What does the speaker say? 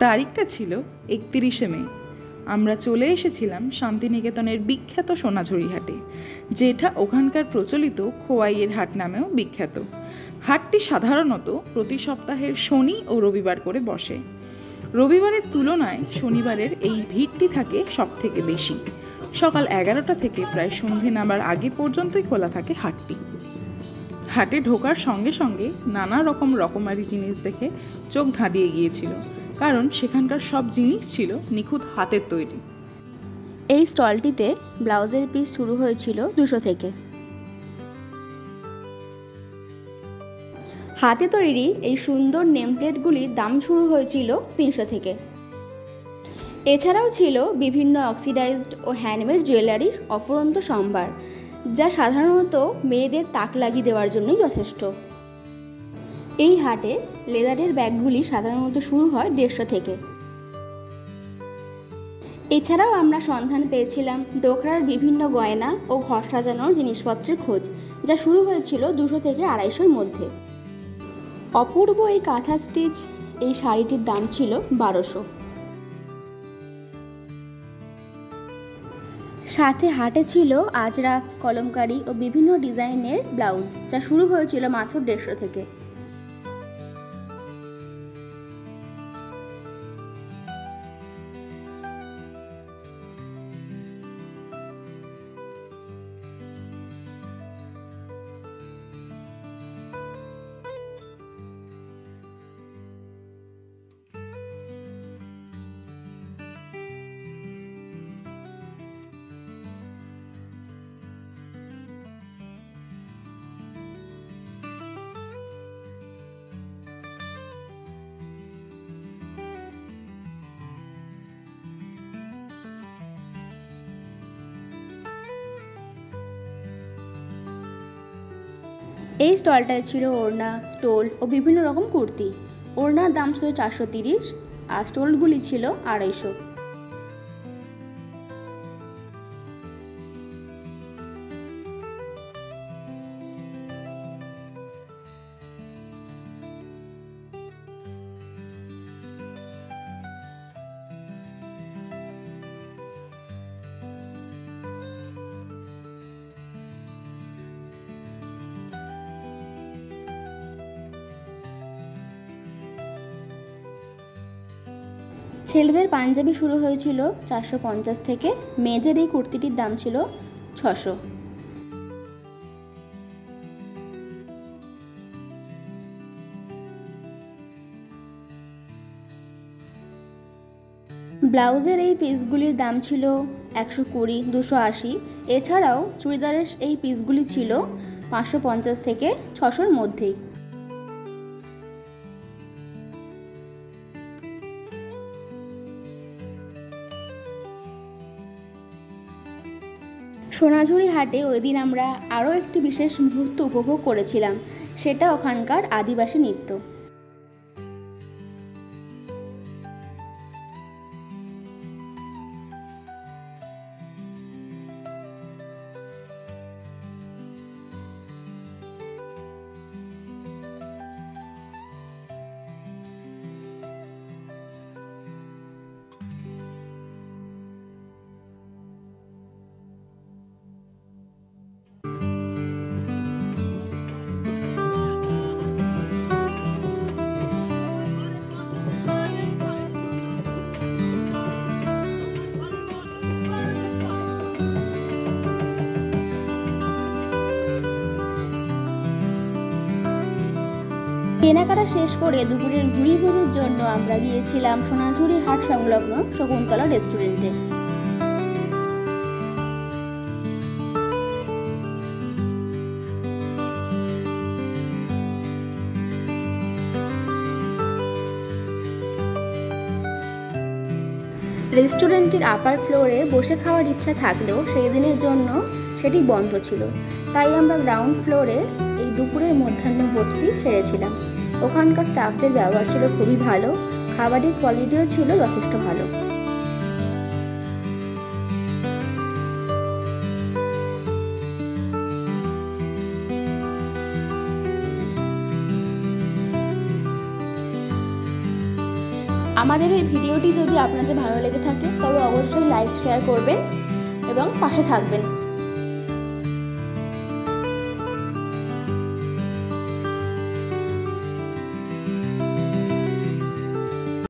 তারিখটা ছিল 31শে মে। আমরা চলে এসেছিলাম শান্তিনিকেতনের বিখ্যাত সোনাঝুরি হাটে, যেটা ওখানকার প্রচলিত খোয়াইয়ের হাট নামেও বিখ্যাত। হাটটি সাধারণত প্রতি সপ্তাহের শনি ও রবিবার করে বসে। রবিবারের তুলনায় শনিবারের এই ভিড়টি থাকে সব থেকে বেশি। সকাল 11টা থেকে প্রায় সন্ধে নামার আগে পর্যন্তই খোলা থাকে হাটটি। হাটে ঢোকার সঙ্গে সঙ্গে নানা রকমারি জিনিস দেখে চোখ ধাঁধিয়ে গিয়েছিল, কারণ সেখানকার সব জিনিস ছিল নিখুঁত হাতের তৈরি। এই স্টলটিতে ব্লাউজের পিস শুরু হয়েছিল 200 থেকে। হাতে তৈরি এই সুন্দর নেমপ্লেটগুলির দাম শুরু হয়েছিল 300 থেকে। এছাড়াও ছিল বিভিন্ন অক্সিডাইজড ও হ্যান্ডমেড জুয়েলারির অফুরন্ত সম্ভার, যা সাধারণত মেয়েদের তাক লাগিয়ে দেওয়ার জন্যই যথেষ্ট। এই হাটে লেদারের ব্যাগগুলি সাধারণত শুরু হয় 150 থেকে। এছাড়াও আমরা সন্ধান পেয়েছিলাম ডোকরার বিভিন্ন গয়না ও ঘর সাজানোর জিনিসপত্রের খোঁজ, যা শুরু হয়েছিল 200 থেকে 250-এর মধ্যে। অপূর্ব এই কাঁথা স্টিচ এই শাড়িটির দাম ছিল 1200। সাথে হাটে ছিল আজরাক, কলমকারি ও বিভিন্ন ডিজাইনের ব্লাউজ, যা শুরু হয়েছিল মাত্র 150 থেকে। এই স্টলটায় ছিল ওড়না, স্টোল ও বিভিন্ন রকম কুর্তি। ওড়নার দাম ছিল 430 আর স্টোলগুলি ছিল 250। ছেলেদের পাঞ্জাবি শুরু হয়েছিল 450 থেকে। মেয়েদের এই কুর্তিটির দাম ছিল 600। ব্লাউজের এই পিসগুলির দাম ছিল 120, 280। এছাড়াও চুড়িদারের এই পিসগুলি ছিল 550 থেকে 600-এর মধ্যেই। সোনাঝুরি হাটে ওই দিন আমরা আরও একটি বিশেষ মুহূর্ত উপভোগ করেছিলাম, সেটা ওখানকার আদিবাসী নৃত্য। কেনাকাটা শেষ করে দুপুরের ভুরিভোজের জন্য আমরা গিয়েছিলাম সোনাঝুরি হাট সংলগ্ন শকুন্তলা রেস্টুরেন্টে। রেস্টুরেন্টের আপার ফ্লোরে বসে খাওয়ার ইচ্ছা থাকলেও সেই দিনের জন্য সেটি বন্ধ ছিল, তাই আমরা গ্রাউন্ড ফ্লোরে এই দুপুরের মধ্যাহ্নভোজটি সেরেছিলাম। ওখানকার স্টাফদের ব্যবহার ছিল খুবই ভালো, খাবারের কোয়ালিটিও ছিল যথেষ্ট ভালো। আমাদের এই ভিডিওটি যদি আপনাদের ভালো লেগে থাকে তবে অবশ্যই লাইক শেয়ার করবেন এবং পাশে থাকবেন।